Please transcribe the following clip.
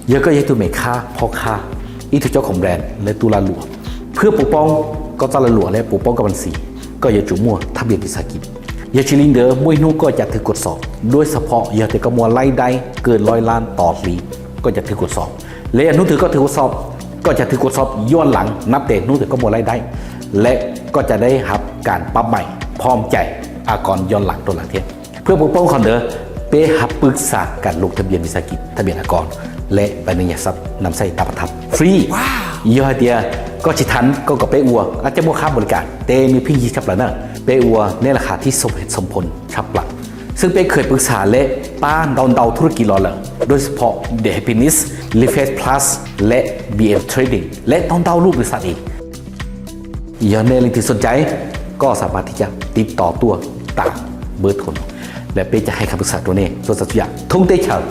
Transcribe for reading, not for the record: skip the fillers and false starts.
เยอะก็ยังตัวเมค่าพ่อค้าอีทุกเจ้าของแบรนด์และตุลาหลวงเพื่อปกป้องก็ตลาหลวงและปกป้องกับบัญชีก็อย่าจุ่มมั่วทะเบียนวิสาหกิจยาชิลินเดอร์มวยนู้ก็จะถือกฎสอบโดยเฉพาะยาแต่กระมวลไล่ได้เกิน100 ล้านต่อปีก็จะถือกฎสอบและนู้ถือก็ถือกฎสอบก็จะถือกฎสอบย้อนหลังนับแต่นู้ถือกระมวลไล่ได้และก็จะได้รับการปรับใหม่พร้อมใจอากรย้อนหลังตัวหลังเทียเพื่อปกป้องคอนเดอร์เป้หับปรึกษาการลงทะเบียนวิสาหกิจทะเบียนอากรและใบอนุญาตทรัพย์นำใส่ตาประทับฟรียอดเดียก็ชิทันก็กับเป้อัวอาจจะโมค่าบริการเตมีพี่ยีชับละเนอะเป้อัวในราคาที่สมเหตุสมผลชับหลักซึ่งเป้เคยปรึกษาและป้านเดาธุรกิจรอเลยโดยเฉพาะ The Happiness l i f e Plus และ BM Trading และเดารูปบริษัทอีกอย่าในลิงก์ที่สนใจก็สามารถที่จะติดต่อตัวตามเบอร์โทรและเป้จะให้คำปรึกษาตัวนี้ส่วนสักอย่างทุ่งเตเชอร์